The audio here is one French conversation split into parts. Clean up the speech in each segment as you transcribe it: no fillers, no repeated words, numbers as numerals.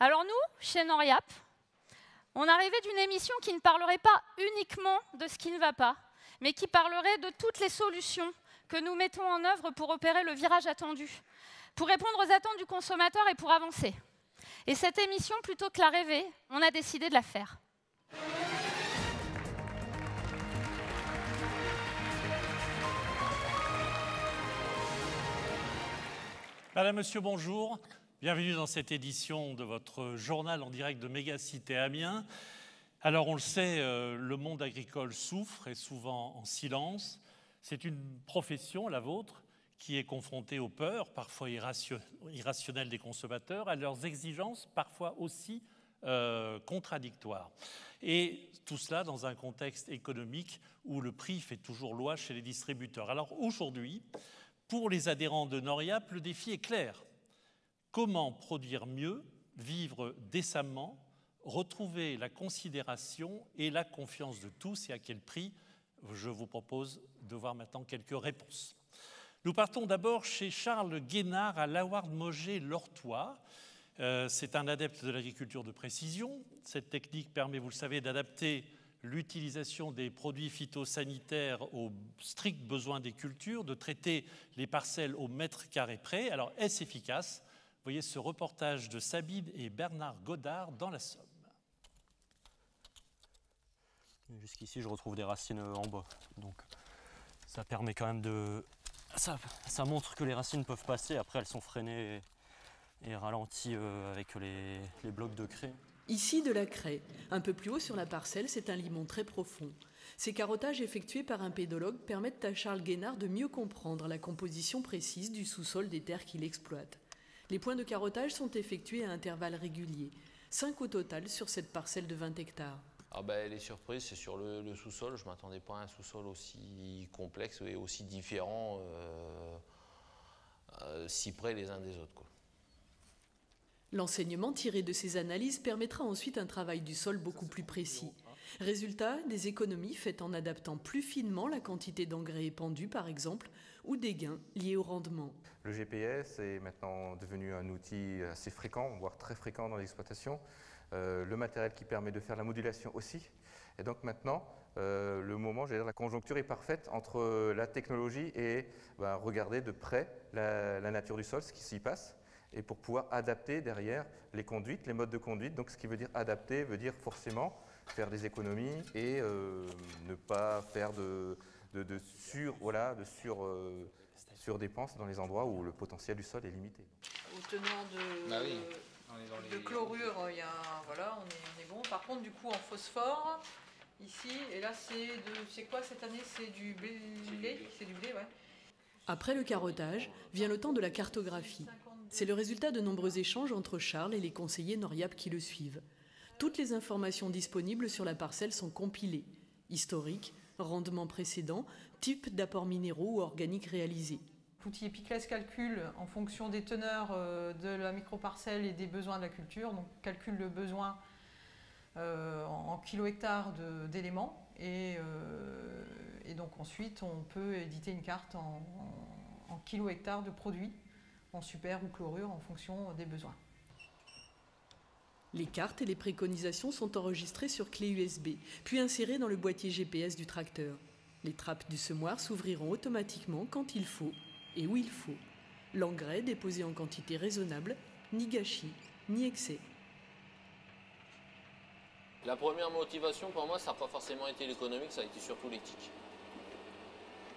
Alors nous, chez Noriap, on a rêvé d'une émission qui ne parlerait pas uniquement de ce qui ne va pas, mais qui parlerait de toutes les solutions que nous mettons en œuvre pour opérer le virage attendu, pour répondre aux attentes du consommateur et pour avancer. Et cette émission, plutôt que la rêver, on a décidé de la faire. Madame, Monsieur, bonjour. Bienvenue dans cette édition de votre journal en direct de Mégacité Amiens. Alors, on le sait, le monde agricole souffre et souvent en silence. C'est une profession, la vôtre, qui est confrontée aux peurs, parfois irrationnelles des consommateurs, à leurs exigences, parfois aussi contradictoires. Et tout cela dans un contexte économique où le prix fait toujours loi chez les distributeurs. Alors aujourd'hui, pour les adhérents de Noriap, le défi est clair. Comment produire mieux, vivre décemment, retrouver la considération et la confiance de tous et à quel prix? Je vous propose de voir maintenant quelques réponses. Nous partons d'abord chez Charles Guénard à Laward-Mogé-Lortois. C'est un adepte de l'agriculture de précision. Cette technique permet, vous le savez, d'adapter l'utilisation des produits phytosanitaires aux stricts besoins des cultures, de traiter les parcelles au mètre carré près. Alors, est-ce efficace? Vous voyez ce reportage de Sabine et Bernard Godard dans la Somme. Jusqu'ici, je retrouve des racines en bas. Donc, ça permet quand même de... Ça montre que les racines peuvent passer. Après, elles sont freinées et ralenties avec les blocs de craie. Ici, de la craie. Un peu plus haut sur la parcelle, c'est un limon très profond. Ces carottages effectués par un pédologue permettent à Charles Guénard de mieux comprendre la composition précise du sous-sol des terres qu'il exploite. Les points de carottage sont effectués à intervalles réguliers. 5 au total sur cette parcelle de 20 hectares. Les surprises, c'est sur le sous-sol. Je ne m'attendais pas à un sous-sol aussi complexe et aussi différent, si près les uns des autres, quoi. L'enseignement tiré de ces analyses permettra ensuite un travail du sol beaucoup plus précis. Résultat, des économies faites en adaptant plus finement la quantité d'engrais épandus, par exemple, ou des gains liés au rendement. Le GPS est maintenant devenu un outil assez fréquent, voire très fréquent dans l'exploitation. Le matériel qui permet de faire la modulation aussi. Et donc maintenant, le moment, j'allais dire, la conjoncture est parfaite entre la technologie et regarder de près la nature du sol, ce qui s'y passe, et pour pouvoir adapter derrière les conduites, les modes de conduite. Donc ce qui veut dire adapter, veut dire forcément faire des économies et ne pas faire de surdépenses dans les endroits où le potentiel du sol est limité. Au tenant de chlorure, on est bon. Par contre, du coup, en phosphore, ici, et là, c'est quoi cette année? C'est du blé? C'est du blé, ouais. Après le carottage, vient le temps de la cartographie. C'est le résultat de nombreux échanges entre Charles et les conseillers Noriap qui le suivent. Toutes les informations disponibles sur la parcelle sont compilées. Historique, rendement précédent, type d'apports minéraux ou organiques réalisés. L'outil Epiclès calcule en fonction des teneurs de la microparcelle et des besoins de la culture. Donc calcule le besoin en kilo-hectares d'éléments. Et donc ensuite, on peut éditer une carte en kilo-hectares de produits, en super ou chlorure en fonction des besoins. Les cartes et les préconisations sont enregistrées sur clé USB, puis insérées dans le boîtier GPS du tracteur. Les trappes du semoir s'ouvriront automatiquement quand il faut et où il faut. L'engrais déposé en quantité raisonnable, ni gâchis, ni excès. La première motivation pour moi, ça n'a pas forcément été l'économique, ça a été surtout l'éthique.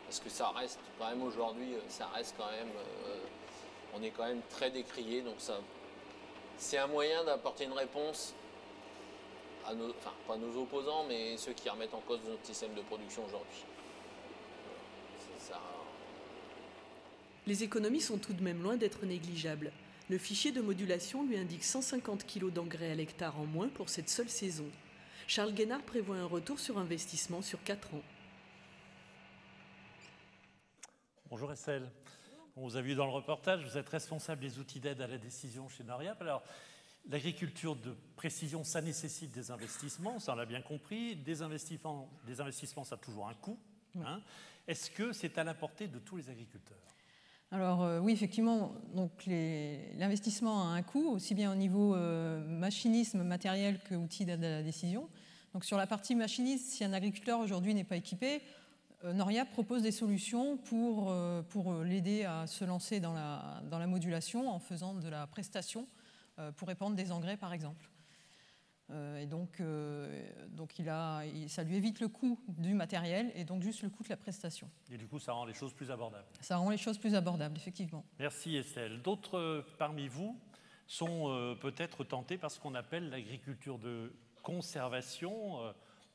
Parce que ça reste quand même aujourd'hui, on est quand même très décrié, donc ça, c'est un moyen d'apporter une réponse à pas nos opposants, mais ceux qui remettent en cause notre système de production aujourd'hui. C'est ça. Les économies sont tout de même loin d'être négligeables. Le fichier de modulation lui indique 150 kg d'engrais à l'hectare en moins pour cette seule saison. Charles Guénard prévoit un retour sur investissement sur 4 ans. Bonjour Estelle. On vous a vu dans le reportage, vous êtes responsable des outils d'aide à la décision chez Noriap. Alors, l'agriculture de précision, ça nécessite des investissements, ça on l'a bien compris. Des investissements, ça a toujours un coût. Hein. Est-ce que c'est à la portée de tous les agriculteurs? Alors oui, effectivement, l'investissement a un coût, aussi bien au niveau machinisme, matériel que outil d'aide à la décision. Donc sur la partie machiniste, si un agriculteur aujourd'hui n'est pas équipé, Noriap propose des solutions pour l'aider à se lancer dans la modulation en faisant de la prestation pour répandre des engrais par exemple. Et donc ça lui évite le coût du matériel et donc juste le coût de la prestation. Et du coup, ça rend les choses plus abordables. Ça rend les choses plus abordables, effectivement. Merci Estelle. D'autres parmi vous sont peut-être tentés par ce qu'on appelle l'agriculture de conservation.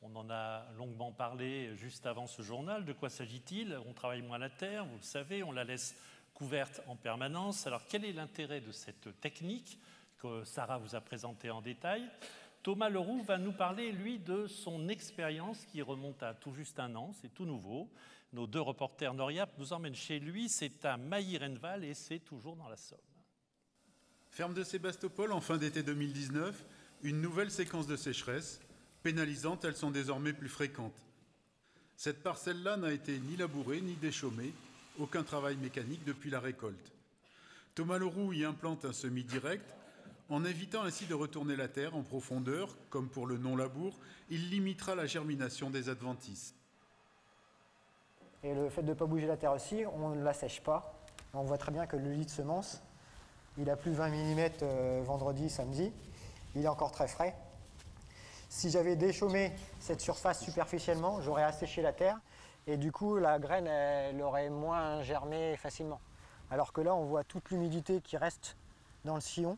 On en a longuement parlé juste avant ce journal. De quoi s'agit-il? On travaille moins la terre, vous le savez, on la laisse couverte en permanence. Alors quel est l'intérêt de cette technique que Sarah vous a présentée en détail? Thomas Leroux va nous parler, lui, de son expérience qui remonte à tout juste 1 an, c'est tout nouveau. Nos 2 reporters Noriap nous emmènent chez lui, c'est à Mailly-Renneval et c'est toujours dans la Somme. Ferme de Sébastopol en fin d'été 2019, une nouvelle séquence de sécheresse. Pénalisantes, elles sont désormais plus fréquentes. Cette parcelle-là n'a été ni labourée ni déchaumée, aucun travail mécanique depuis la récolte. Thomas Leroux y implante un semis direct. En évitant ainsi de retourner la terre en profondeur, comme pour le non-labour, il limitera la germination des adventices. Et le fait de ne pas bouger la terre aussi, on ne la sèche pas. On voit très bien que le lit de semence, il a plus 20 mm vendredi, samedi. Il est encore très frais. Si j'avais déchaumé cette surface superficiellement, j'aurais asséché la terre et du coup la graine elle aurait moins germé facilement. Alors que là on voit toute l'humidité qui reste dans le sillon.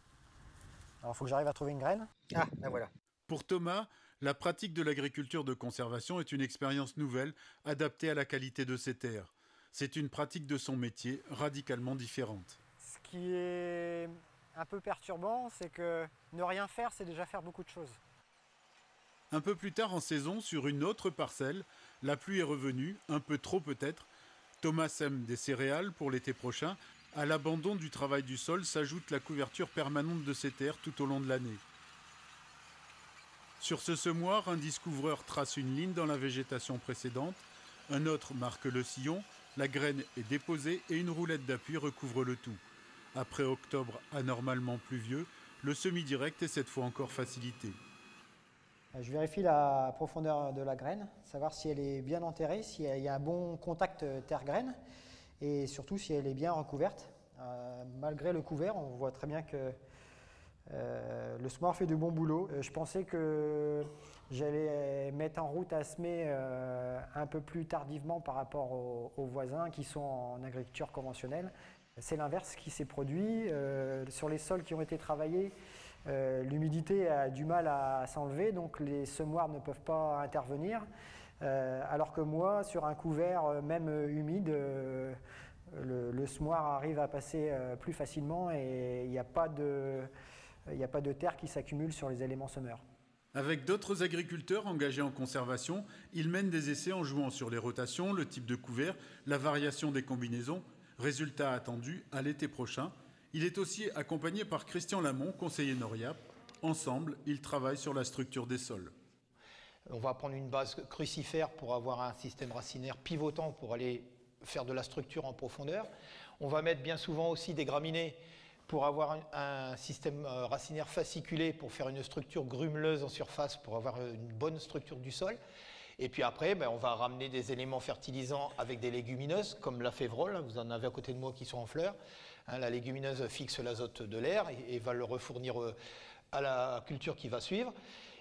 Alors il faut que j'arrive à trouver une graine. Ah, ben voilà. Pour Thomas, la pratique de l'agriculture de conservation est une expérience nouvelle, adaptée à la qualité de ses terres. C'est une pratique de son métier radicalement différente. Ce qui est un peu perturbant, c'est que ne rien faire, c'est déjà faire beaucoup de choses. Un peu plus tard en saison, sur une autre parcelle, la pluie est revenue, un peu trop peut-être. Thomas sème des céréales pour l'été prochain. À l'abandon du travail du sol s'ajoute la couverture permanente de ces terres tout au long de l'année. Sur ce semoir, un discouvreur trace une ligne dans la végétation précédente, un autre marque le sillon, la graine est déposée et une roulette d'appui recouvre le tout. Après octobre anormalement pluvieux, le semis direct est cette fois encore facilité. Je vérifie la profondeur de la graine, savoir si elle est bien enterrée, s'il y a un bon contact terre-graine et surtout si elle est bien recouverte. Malgré le couvert, on voit très bien que le semoir fait du bon boulot. Je pensais que j'allais mettre en route à semer un peu plus tardivement par rapport aux voisins qui sont en agriculture conventionnelle. C'est l'inverse qui s'est produit. Sur les sols qui ont été travaillés, l'humidité a du mal à s'enlever, donc les semoirs ne peuvent pas intervenir. Alors que moi, sur un couvert même humide, le semoir arrive à passer plus facilement et il n'y a pas de terre qui s'accumule sur les éléments semeurs. Avec d'autres agriculteurs engagés en conservation, il mène des essais en jouant sur les rotations, le type de couvert, la variation des combinaisons. Résultat attendu à l'été prochain. Il est aussi accompagné par Christian Lamont, conseiller Noriap. Ensemble, ils travaillent sur la structure des sols. On va prendre une base crucifère pour avoir un système racinaire pivotant pour aller faire de la structure en profondeur. On va mettre bien souvent aussi des graminées pour avoir un système racinaire fasciculé pour faire une structure grumeleuse en surface pour avoir une bonne structure du sol. Et puis après, on va ramener des éléments fertilisants avec des légumineuses, comme la févrole, vous en avez à côté de moi qui sont en fleurs. La légumineuse fixe l'azote de l'air et va le refournir à la culture qui va suivre.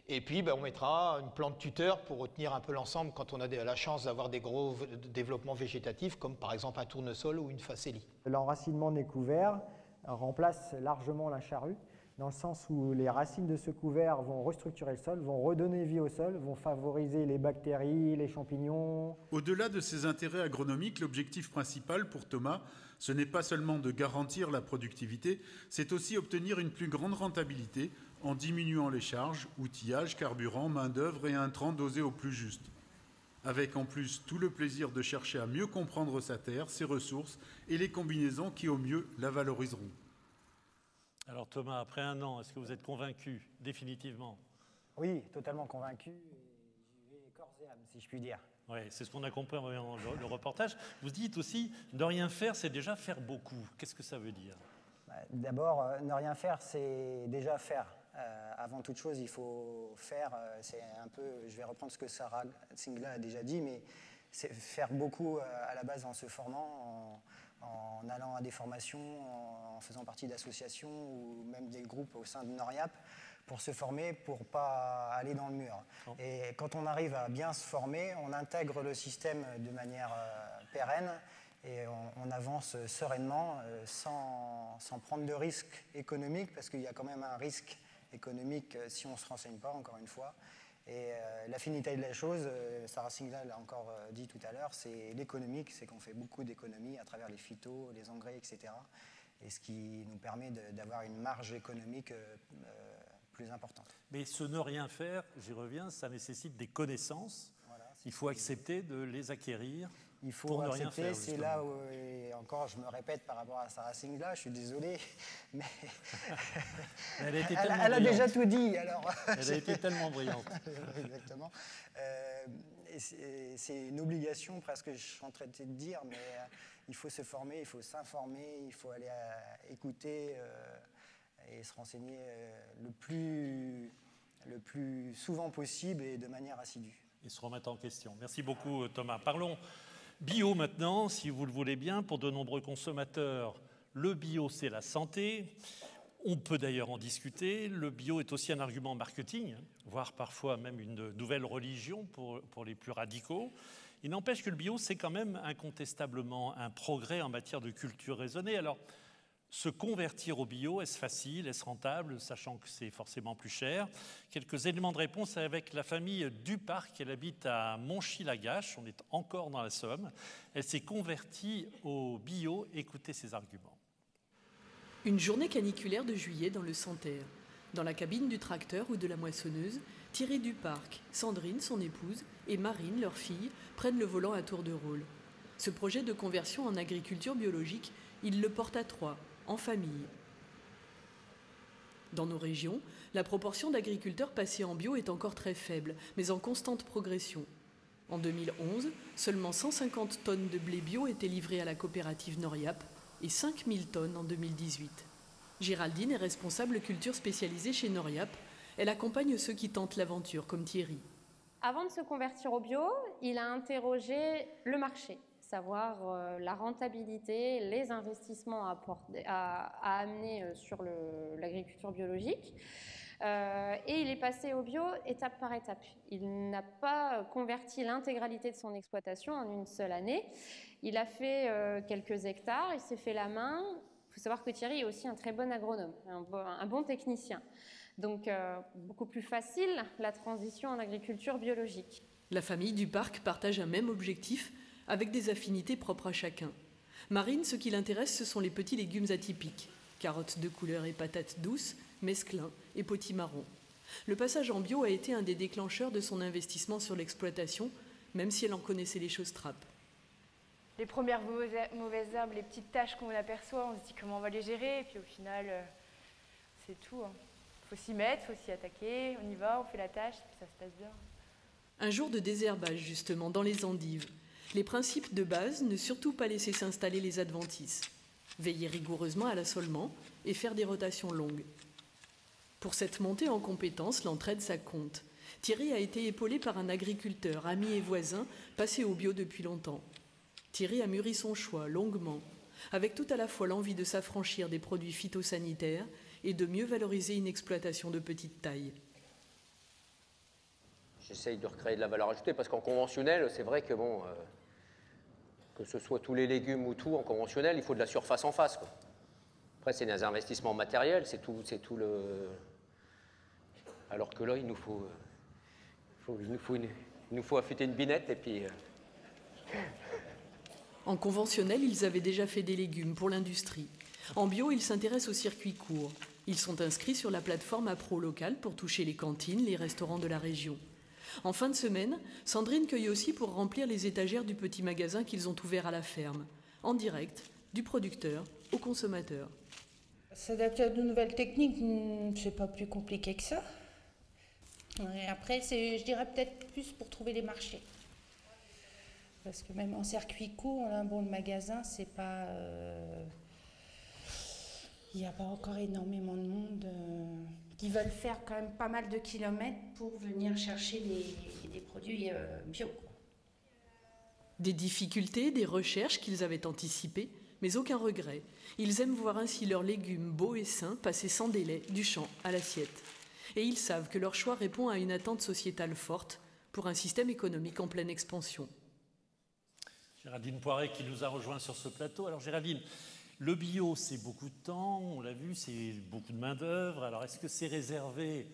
Et puis on mettra une plante tuteur pour retenir un peu l'ensemble quand on a la chance d'avoir des gros développements végétatifs, comme par exemple un tournesol ou une facélie. L'enracinement des couverts remplace largement la charrue, dans le sens où les racines de ce couvert vont restructurer le sol, vont redonner vie au sol, vont favoriser les bactéries, les champignons. Au-delà de ces intérêts agronomiques, l'objectif principal pour Thomas, ce n'est pas seulement de garantir la productivité, c'est aussi obtenir une plus grande rentabilité en diminuant les charges, outillage, carburant, main-d'œuvre et intrants dosés au plus juste. Avec en plus tout le plaisir de chercher à mieux comprendre sa terre, ses ressources et les combinaisons qui au mieux la valoriseront. Alors Thomas, après 1 an, est-ce que vous êtes convaincu définitivement? Oui, totalement convaincu. J'y vais corps et âme, si je puis dire. Oui, c'est ce qu'on a compris en voyant le reportage. Vous dites aussi, ne rien faire, c'est déjà faire beaucoup. Qu'est-ce que ça veut dire? D'abord, ne rien faire, c'est déjà faire. Avant toute chose, il faut faire. C'est un peu, je vais reprendre ce que Sarah Singla a déjà dit, mais c'est faire beaucoup à la base en se formant, en allant à des formations, en faisant partie d'associations ou même des groupes au sein de Noriap pour se former, pour ne pas aller dans le mur. Oh. Et quand on arrive à bien se former, on intègre le système de manière pérenne et on avance sereinement sans prendre de risques économiques, parce qu'il y a quand même un risque économique si on ne se renseigne pas, encore une fois. Et la finalité de la chose, Sarah Singla l'a encore dit tout à l'heure, c'est l'économique, c'est qu'on fait beaucoup d'économies à travers les phytos, les engrais, etc. Et ce qui nous permet d'avoir une marge économique plus importante. Mais ce ne rien faire, j'y reviens, ça nécessite des connaissances. Voilà, il faut accepter de les acquérir. Il faut pour accepter, ne rien faire. C'est là où, et encore je me répète par rapport à Sarah Singla, je suis désolé, mais elle a déjà tout dit. Alors, elle a été tellement brillante. Exactement. C'est une obligation presque, je suis en train de dire, mais il faut se former, il faut s'informer, il faut aller écouter et se renseigner le plus souvent possible et de manière assidue. Et se remettre en question. Merci beaucoup Thomas. Parlons bio maintenant, si vous le voulez bien. Pour de nombreux consommateurs, le bio, c'est la santé. On peut d'ailleurs en discuter. Le bio est aussi un argument marketing, voire parfois même une nouvelle religion pour les plus radicaux. Il n'empêche que le bio, c'est quand même incontestablement un progrès en matière de culture raisonnée. Alors, se convertir au bio, est-ce facile, est-ce rentable, sachant que c'est forcément plus cher? Quelques éléments de réponse avec la famille Duparc. Elle habite à Monchy-Lagache, on est encore dans la Somme. Elle s'est convertie au bio. Écoutez ses arguments. Une journée caniculaire de juillet dans le Santerre. Dans la cabine du tracteur ou de la moissonneuse, Thierry Duparc, Sandrine, son épouse, et Marine, leur fille, prennent le volant à tour de rôle. Ce projet de conversion en agriculture biologique, ils le portent à trois, en famille. Dans nos régions, la proportion d'agriculteurs passés en bio est encore très faible, mais en constante progression. En 2011, seulement 150 tonnes de blé bio étaient livrées à la coopérative Noriap et 5000 tonnes en 2018. Géraldine est responsable culture spécialisée chez Noriap. Elle accompagne ceux qui tentent l'aventure, comme Thierry. Avant de se convertir au bio, il a interrogé le marché, savoir la rentabilité, les investissements à amener sur l'agriculture biologique. Et il est passé au bio étape par étape. Il n'a pas converti l'intégralité de son exploitation en une seule année. Il a fait quelques hectares, il s'est fait la main. Il faut savoir que Thierry est aussi un très bon agronome, un bon technicien. Donc beaucoup plus facile la transition en agriculture biologique. La famille Duparc partage un même objectif, avec des affinités propres à chacun. Marine, ce qui l'intéresse, ce sont les petits légumes atypiques. Carottes de couleur et patates douces, mesclun et potimarron. Le passage en bio a été un des déclencheurs de son investissement sur l'exploitation, même si elle en connaissait les choses trappes. Les premières mauvaises herbes, les petites taches qu'on aperçoit, on se dit comment on va les gérer, et puis au final, c'est tout. Faut s'y mettre, faut s'y attaquer, on y va, on fait la tâche, puis ça se passe bien. Un jour de désherbage, justement, dans les endives. Les principes de base, ne surtout pas laisser s'installer les adventices. Veiller rigoureusement à l'assolement et faire des rotations longues. Pour cette montée en compétences, l'entraide, ça compte. Thierry a été épaulé par un agriculteur, ami et voisin, passé au bio depuis longtemps. Thierry a mûri son choix longuement, avec tout à la fois l'envie de s'affranchir des produits phytosanitaires et de mieux valoriser une exploitation de petite taille. J'essaye de recréer de la valeur ajoutée parce qu'en conventionnel, c'est vrai que bon, que ce soit tous les légumes ou tout, en conventionnel, il faut de la surface en face, quoi. Après, c'est des investissements matériels, c'est tout le... Alors que là, il nous faut affûter une binette et puis... En conventionnel, ils avaient déjà fait des légumes pour l'industrie. En bio, ils s'intéressent aux circuits courts. Ils sont inscrits sur la plateforme Appro Local pour toucher les cantines, les restaurants de la région. En fin de semaine, Sandrine cueille aussi pour remplir les étagères du petit magasin qu'ils ont ouvert à la ferme, en direct, du producteur au consommateur. S'adapter à de nouvelles techniques, c'est pas plus compliqué que ça. Et après, je dirais peut-être plus pour trouver les marchés. Parce que même en circuit court, là, bon, le magasin, c'est pas... il n'y a pas encore énormément de monde qui veulent faire quand même pas mal de kilomètres pour venir chercher des produits bio. Des difficultés, des recherches qu'ils avaient anticipées, mais aucun regret. Ils aiment voir ainsi leurs légumes beaux et sains passer sans délai du champ à l'assiette. Et ils savent que leur choix répond à une attente sociétale forte pour un système économique en pleine expansion. Géraldine Poiret qui nous a rejoint sur ce plateau. Alors Géraldine, le bio, c'est beaucoup de temps, on l'a vu, c'est beaucoup de main-d'œuvre. Alors est-ce que c'est réservé,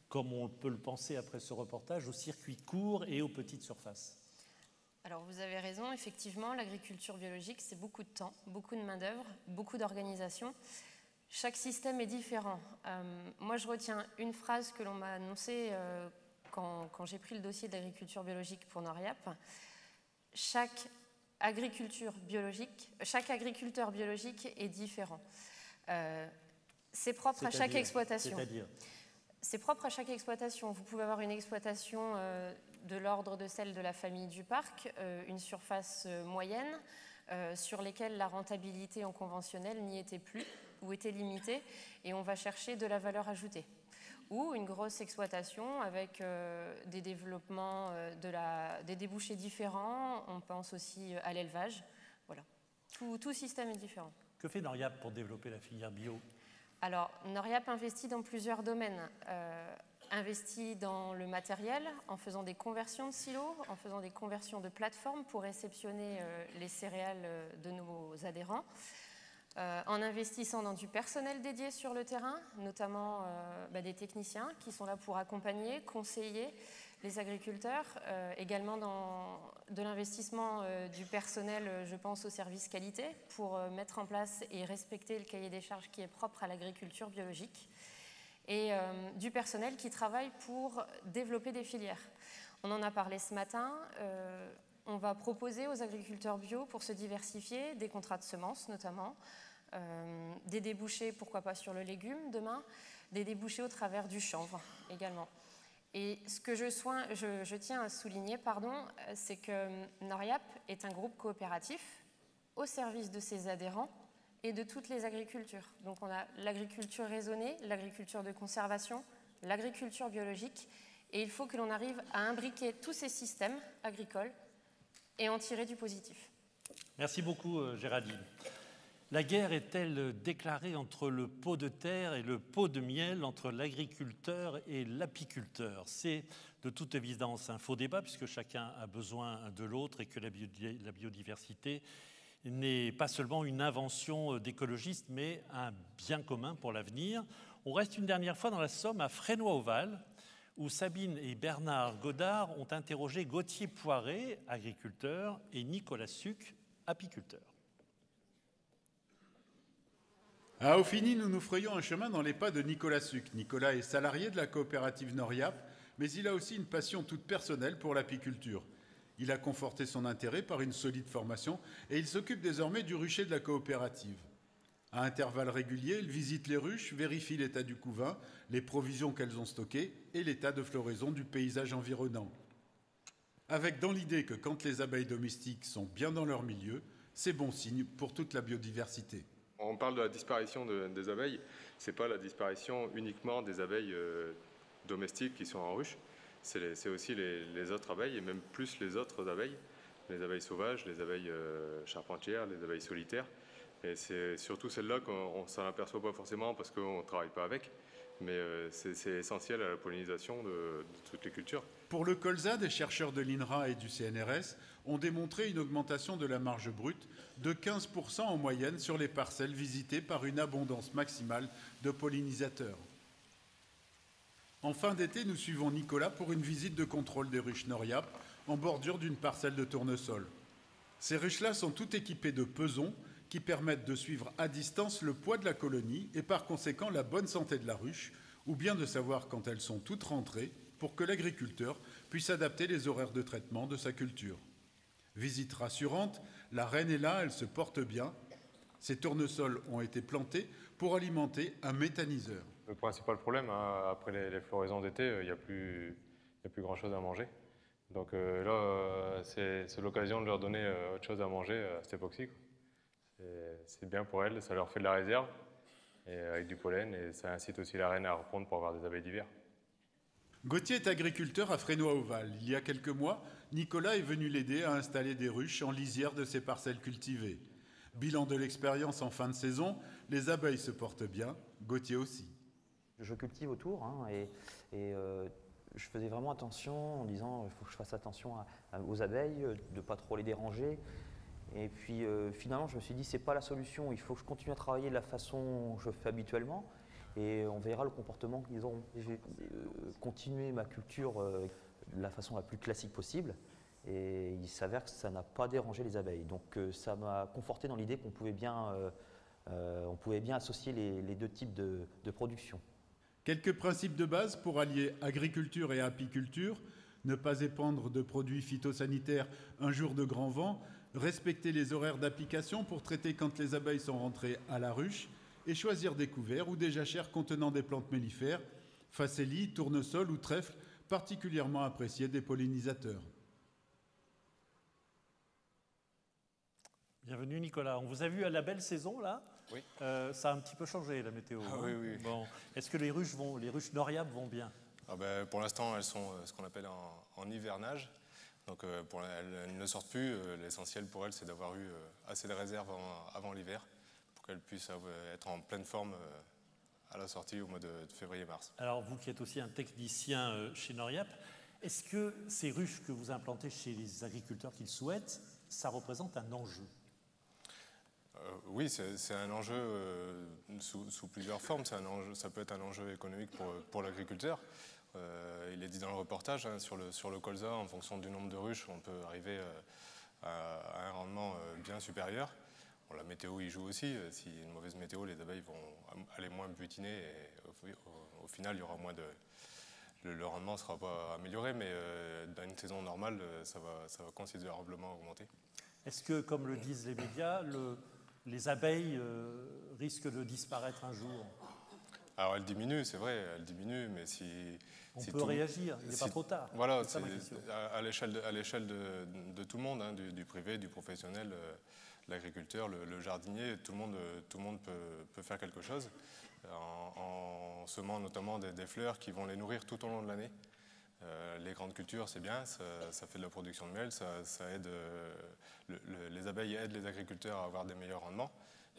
comme on peut le penser après ce reportage, aux circuits courts et aux petites surfaces? Alors vous avez raison, effectivement, l'agriculture biologique, c'est beaucoup de temps, beaucoup de main-d'œuvre, beaucoup d'organisation. Chaque système est différent. Moi, je retiens une phrase que l'on m'a annoncée quand j'ai pris le dossier de l'agriculture biologique pour Noriap. Chaque agriculteur biologique est différent. C'est propre à chaque exploitation. C'est-à-dire ? C'est propre à chaque exploitation. Vous pouvez avoir une exploitation de l'ordre de celle de la famille du parc, une surface moyenne, sur lesquelles la rentabilité en conventionnel n'y était plus ou était limitée, et on va chercher de la valeur ajoutée. Ou une grosse exploitation avec des développements, des débouchés différents. On pense aussi à l'élevage. Voilà. Tout système est différent. Que fait Noriap pour développer la filière bio ? Alors, Noriap investit dans plusieurs domaines. Investit dans le matériel, en faisant des conversions de silos, en faisant des conversions de plateformes pour réceptionner les céréales de nos adhérents. En investissant dans du personnel dédié sur le terrain, notamment des techniciens qui sont là pour accompagner, conseiller les agriculteurs, également dans de l'investissement du personnel, je pense au service qualité, pour mettre en place et respecter le cahier des charges qui est propre à l'agriculture biologique, et du personnel qui travaille pour développer des filières. On en a parlé ce matin. On va proposer aux agriculteurs bio, pour se diversifier, des contrats de semences notamment, des débouchés, pourquoi pas sur le légume demain, des débouchés au travers du chanvre également. Et ce que je tiens à souligner, c'est que Noriap est un groupe coopératif au service de ses adhérents et de toutes les agricultures. Donc on a l'agriculture raisonnée, l'agriculture de conservation, l'agriculture biologique, et il faut que l'on arrive à imbriquer tous ces systèmes agricoles et en tirer du positif. Merci beaucoup Géraldine. La guerre est-elle déclarée entre le pot de terre et le pot de miel, entre l'agriculteur et l'apiculteur? C'est de toute évidence un faux débat, puisque chacun a besoin de l'autre et que la biodiversité n'est pas seulement une invention d'écologistes, mais un bien commun pour l'avenir. On reste une dernière fois dans la Somme, à Fresnoy-au-Val, où Sabine et Bernard Godard ont interrogé Gauthier Poiret, agriculteur, et Nicolas Suc, apiculteur. À Aufigny, nous nous frayons un chemin dans les pas de Nicolas Suc. Nicolas est salarié de la coopérative Noriap, mais il a aussi une passion toute personnelle pour l'apiculture. Il a conforté son intérêt par une solide formation et il s'occupe désormais du rucher de la coopérative. À intervalles réguliers, il visite les ruches, vérifie l'état du couvain, les provisions qu'elles ont stockées et l'état de floraison du paysage environnant. Avec dans l'idée que quand les abeilles domestiques sont bien dans leur milieu, c'est bon signe pour toute la biodiversité. On parle de la disparition des abeilles, ce n'est pas la disparition uniquement des abeilles domestiques qui sont en ruche, c'est aussi les autres abeilles, et même plus les autres abeilles, les abeilles sauvages, les abeilles charpentières, les abeilles solitaires. Et c'est surtout celles-là qu'on ne s'en aperçoit pas forcément parce qu'on ne travaille pas avec, mais c'est essentiel à la pollinisation de toutes les cultures. Pour le colza, des chercheurs de l'INRA et du CNRS ont démontré une augmentation de la marge brute de 15% en moyenne sur les parcelles visitées par une abondance maximale de pollinisateurs. En fin d'été, nous suivons Nicolas pour une visite de contrôle des ruches Noriap en bordure d'une parcelle de tournesol. Ces ruches-là sont toutes équipées de pesons qui permettent de suivre à distance le poids de la colonie et par conséquent la bonne santé de la ruche, ou bien de savoir quand elles sont toutes rentrées pour que l'agriculteur puisse adapter les horaires de traitement de sa culture. Visite rassurante, la reine est là, elle se porte bien. Ces tournesols ont été plantés pour alimenter un méthaniseur. Le principal problème, après les floraisons d'été, il n'y a plus grand-chose à manger. Donc là, c'est l'occasion de leur donner autre chose à manger à cette époque-ci. C'est bien pour elles, ça leur fait de la réserve et avec du pollen, et ça incite aussi la reine à reprendre pour avoir des abeilles d'hiver. Gauthier est agriculteur à Fresnoy-Oval. Il y a quelques mois, Nicolas est venu l'aider à installer des ruches en lisière de ses parcelles cultivées. Bilan de l'expérience en fin de saison, les abeilles se portent bien, Gauthier aussi. Je cultive autour je faisais vraiment attention en disant il faut que je fasse attention aux abeilles, de ne pas trop les déranger. Et puis finalement je me suis dit c'est pas la solution, il faut que je continue à travailler de la façon que je fais habituellement et on verra le comportement qu'ils auront. J'ai continué ma culture de la façon la plus classique possible et il s'avère que ça n'a pas dérangé les abeilles. Donc ça m'a conforté dans l'idée qu'on pouvait bien associer les deux types de production. Quelques principes de base pour allier agriculture et apiculture: ne pas épandre de produits phytosanitaires un jour de grand vent, respecter les horaires d'application pour traiter quand les abeilles sont rentrées à la ruche et choisir des couverts ou des jachères contenant des plantes mellifères, facélie, tournesol ou trèfle, particulièrement appréciés des pollinisateurs. Bienvenue Nicolas. On vous a vu à la belle saison là. Oui. Ça a un petit peu changé la météo. Ah, oui, oui. Bon. Est-ce que les ruches noriapes vont bien? Pour l'instant, elles sont ce qu'on appelle en hivernage. Donc elles ne sortent plus. L'essentiel pour elles, c'est d'avoir eu assez de réserves avant l'hiver pour qu'elles puissent être en pleine forme à la sortie au mois de février-mars. Alors vous qui êtes aussi un technicien chez Noriap, est-ce que ces ruches que vous implantez chez les agriculteurs qu'ils souhaitent, ça représente un enjeu? Oui, c'est un enjeu sous plusieurs formes. Ça peut être un enjeu économique pour l'agriculteur. Il est dit dans le reportage, sur le colza, en fonction du nombre de ruches, on peut arriver à un rendement bien supérieur. Bon, la météo y joue aussi. S'il y a une mauvaise météo, les abeilles vont aller moins butiner et au final, il y aura moins le rendement ne sera pas amélioré, mais dans une saison normale, ça va considérablement augmenter. Est-ce que, comme le disent les médias, les abeilles risquent de disparaître un jour? Alors elles diminuent, c'est vrai, elles diminuent, mais on peut réagir, il n'est pas trop tard. Voilà, c'est à l'échelle de tout le monde, hein, du privé, du professionnel, l'agriculteur, le jardinier, tout le monde peut faire quelque chose en semant notamment des fleurs qui vont les nourrir tout au long de l'année. Les grandes cultures, c'est bien, ça fait de la production de miel, ça aide, les abeilles aident les agriculteurs à avoir des meilleurs rendements.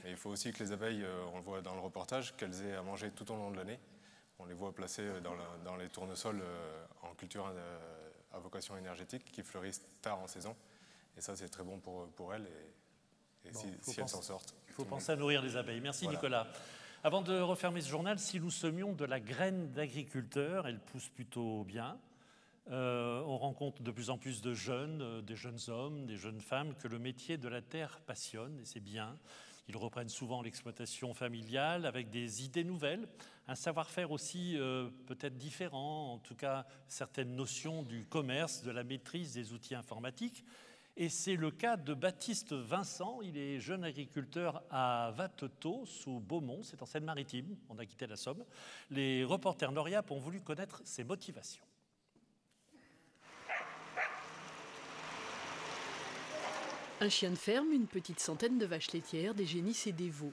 Mais il faut aussi que les abeilles, on le voit dans le reportage, qu'elles aient à manger tout au long de l'année. On les voit placées dans les tournesols en culture à vocation énergétique qui fleurissent tard en saison. Et ça, c'est très bon pour elles et si elles s'en sortent. Il faut penser à nourrir les abeilles. Merci voilà. Nicolas. Avant de refermer ce journal, si nous semions de la graine d'agriculteur, elle pousse plutôt bien. On rencontre de plus en plus de jeunes, des jeunes hommes, des jeunes femmes que le métier de la terre passionne, et c'est bien. Ils reprennent souvent l'exploitation familiale avec des idées nouvelles, un savoir-faire aussi peut-être différent, en tout cas certaines notions du commerce, de la maîtrise des outils informatiques. Et c'est le cas de Baptiste Vincent, il est jeune agriculteur à Vatetot, sous Beaumont, c'est en Seine-Maritime, on a quitté la Somme. Les reporters Noriap ont voulu connaître ses motivations. Un chien de ferme, une petite centaine de vaches laitières, des génisses et des veaux.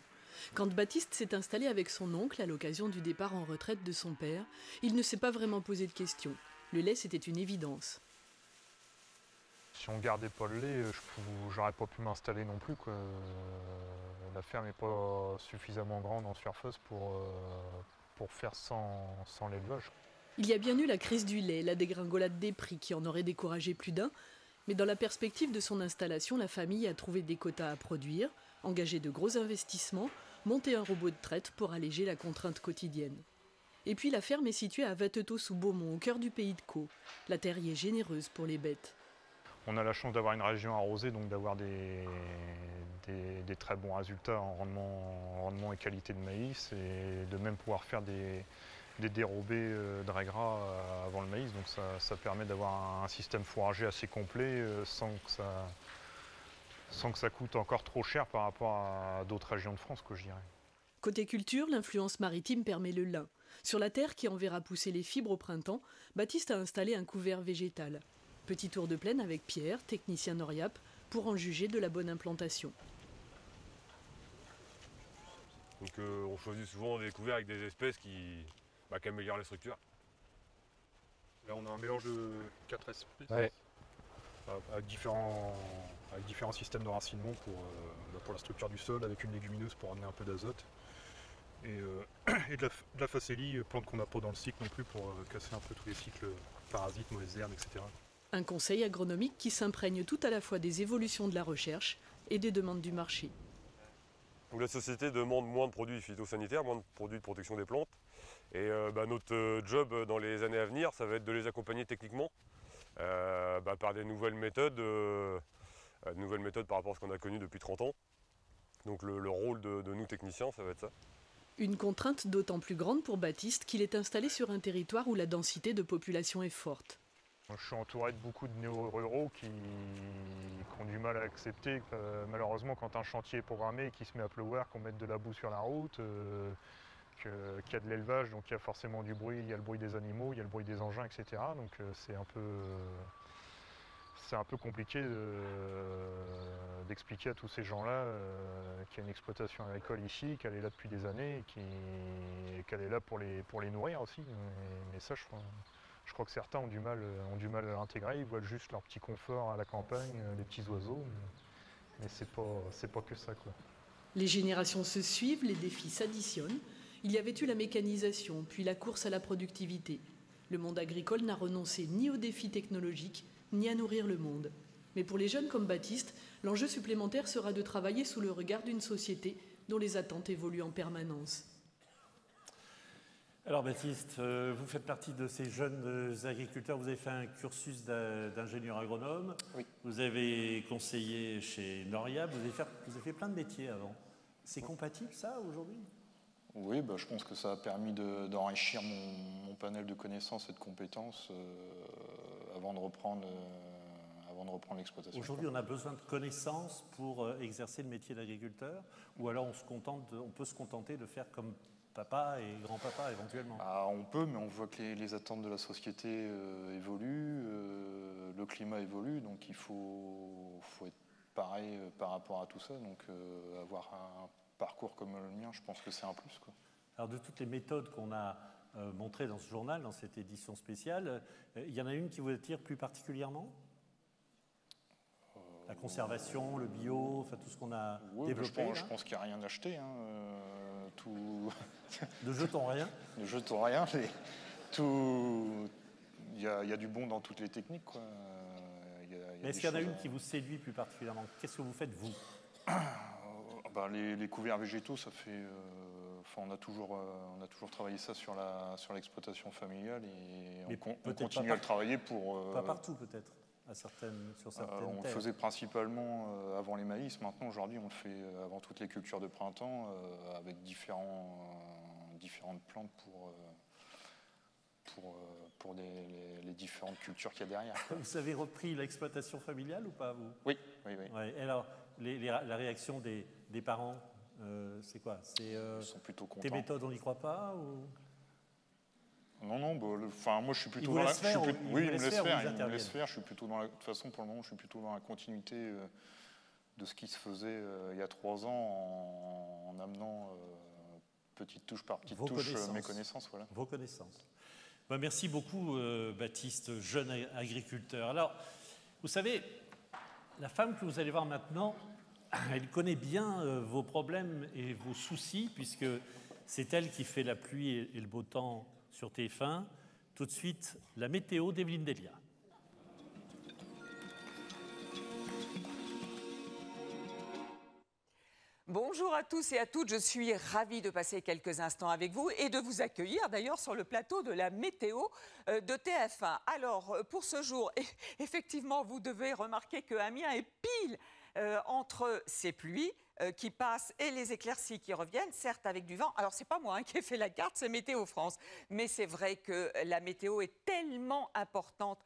Quand Baptiste s'est installé avec son oncle à l'occasion du départ en retraite de son père, il ne s'est pas vraiment posé de questions. Le lait, c'était une évidence. Si on gardait pas le lait, j'aurais pas pu m'installer non plus, quoi. La ferme n'est pas suffisamment grande en surface pour faire sans l'élevage. Il y a bien eu la crise du lait, la dégringolade des prix qui en aurait découragé plus d'un, mais dans la perspective de son installation, la famille a trouvé des quotas à produire, engagé de gros investissements, monté un robot de traite pour alléger la contrainte quotidienne. Et puis la ferme est située à Vatetot sous Beaumont, au cœur du pays de Caux. La terre y est généreuse pour les bêtes. On a la chance d'avoir une région arrosée, donc d'avoir des très bons résultats en rendement et qualité de maïs, et de même pouvoir faire des dérobés de gras avant le maïs. Donc ça permet d'avoir un système fourrager assez complet sans que ça coûte encore trop cher par rapport à d'autres régions de France, je dirais. Côté culture, l'influence maritime permet le lin. Sur la terre qui enverra pousser les fibres au printemps, Baptiste a installé un couvert végétal. Petit tour de plaine avec Pierre, technicien Noriap, pour en juger de la bonne implantation. Donc on choisit souvent des couverts avec des espèces qui améliorent la structure. Là on a un mélange de 4 espèces, Ouais. avec différents systèmes de racinement pour la structure du sol, avec une légumineuse pour amener un peu d'azote. Et de la facélie, plante qu'on n'a pas dans le cycle non plus pour casser un peu tous les cycles parasites, mauvaises herbes, etc. Un conseil agronomique qui s'imprègne tout à la fois des évolutions de la recherche et des demandes du marché. Donc la société demande moins de produits phytosanitaires, moins de produits de protection des plantes. Et notre job dans les années à venir, ça va être de les accompagner techniquement par des nouvelles méthodes par rapport à ce qu'on a connu depuis 30 ans. Donc le rôle de nous techniciens, ça va être ça. Une contrainte d'autant plus grande pour Baptiste qu'il est installé sur un territoire où la densité de population est forte. Je suis entouré de beaucoup de néo-ruraux qui ont du mal à accepter malheureusement quand un chantier est programmé et qu'il se met à pleuvoir, qu'on mette de la boue sur la route, qu'il y a de l'élevage, donc il y a forcément du bruit, il y a le bruit des animaux, il y a le bruit des engins, etc. Donc c'est un peu compliqué d'expliquer à tous ces gens-là qu'il y a une exploitation agricole ici, qu'elle est là depuis des années et qu'elle est là pour les nourrir aussi. Mais ça, je crois que certains ont du mal à l'intégrer, ils voient juste leur petit confort à la campagne, les petits oiseaux, mais c'est pas que ça, quoi. Les générations se suivent, les défis s'additionnent. Il y avait eu la mécanisation, puis la course à la productivité. Le monde agricole n'a renoncé ni aux défis technologiques, ni à nourrir le monde. Mais pour les jeunes comme Baptiste, l'enjeu supplémentaire sera de travailler sous le regard d'une société dont les attentes évoluent en permanence. Alors Baptiste, vous faites partie de ces jeunes agriculteurs, vous avez fait un cursus d'ingénieur agronome, oui. Vous avez conseillé chez Noriap, vous avez fait plein de métiers avant. C'est compatible ça aujourd'hui ? Oui, je pense que ça a permis d'enrichir mon panel de connaissances et de compétences avant de reprendre l'exploitation. Aujourd'hui, on a besoin de connaissances pour exercer le métier d'agriculteur, ou alors on peut se contenter de faire comme papa et grand-papa éventuellement. On peut, mais on voit que les attentes de la société évoluent, le climat évolue, donc il faut être pareil par rapport à tout ça. Donc avoir un parcours comme le mien, je pense que c'est un plus, quoi. Alors de toutes les méthodes qu'on a montrées dans ce journal, dans cette édition spéciale, il y en a une qui vous attire plus particulièrement ? La conservation, le bio, enfin tout ce qu'on a développé. Je pense qu'il n'y a rien à acheter. Ne jetons rien. Ne jetons rien. Il y a du bon dans toutes les techniques, quoi. Est-ce qu'il y en a une qui vous séduit plus particulièrement ? Qu'est-ce que vous faites, vous ? Les couverts végétaux, ça fait. On a toujours travaillé ça sur l'exploitation familiale et on continue à le travailler pour. Pas partout peut-être, sur certaines on le faisait principalement avant les maïs. Maintenant, aujourd'hui, on le fait avant toutes les cultures de printemps avec différentes plantes pour les différentes cultures qu'il y a derrière. Vous avez repris l'exploitation familiale ou pas, vous ? Oui. Ouais. Et alors, la réaction des parents, c'est quoi ? Ils sont plutôt contents. Tes méthodes, on n'y croit pas ou... Non, moi je suis plutôt dans la... Oui, ils me laissent faire. Je suis plutôt dans la... De toute façon, pour le moment, je suis plutôt dans la continuité de ce qui se faisait il y a 3 ans en amenant petite touche par petite touche mes connaissances. Voilà. Vos connaissances. Merci beaucoup, Baptiste, jeune agriculteur. Alors, vous savez, la femme que vous allez voir maintenant, elle connaît bien vos problèmes et vos soucis, puisque c'est elle qui fait la pluie et le beau temps sur TF1. Tout de suite, la météo d'Evelyne Delia. Bonjour à tous et à toutes, je suis ravie de passer quelques instants avec vous et de vous accueillir d'ailleurs sur le plateau de la météo de TF1. Alors pour ce jour, effectivement vous devez remarquer que Amiens est pile entre ces pluies, qui passent et les éclaircies qui reviennent, certes avec du vent. Alors, c'est pas moi qui ai fait la carte, c'est Météo France. Mais c'est vrai que la météo est tellement importante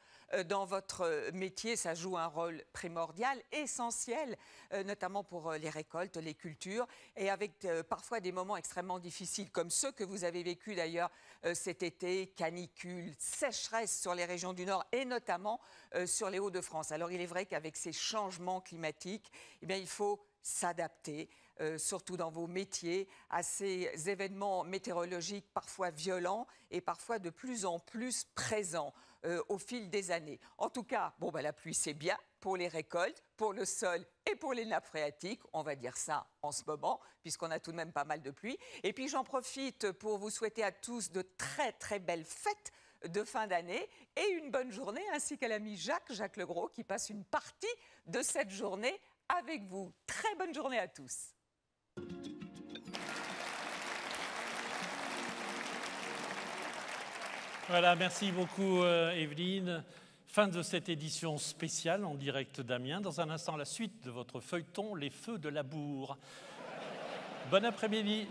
dans votre métier, ça joue un rôle primordial, essentiel, notamment pour les récoltes, les cultures, et avec parfois des moments extrêmement difficiles, comme ceux que vous avez vécu d'ailleurs cet été, canicule, sécheresse sur les régions du Nord et notamment sur les Hauts-de-France. Alors il est vrai qu'avec ces changements climatiques, eh bien, il faut s'adapter, surtout dans vos métiers, à ces événements météorologiques parfois violents et parfois de plus en plus présents au fil des années. En tout cas, bon, la pluie c'est bien pour les récoltes, pour le sol et pour les nappes phréatiques, on va dire ça en ce moment, puisqu'on a tout de même pas mal de pluie. Et puis j'en profite pour vous souhaiter à tous de très très belles fêtes de fin d'année et une bonne journée, ainsi qu'à l'ami Jacques Legros, qui passe une partie de cette journée avec vous. Très bonne journée à tous. Voilà, merci beaucoup Evelyne. Fin de cette édition spéciale en direct d'Amiens. Dans un instant, la suite de votre feuilleton, les feux de Labour. Bon après-midi.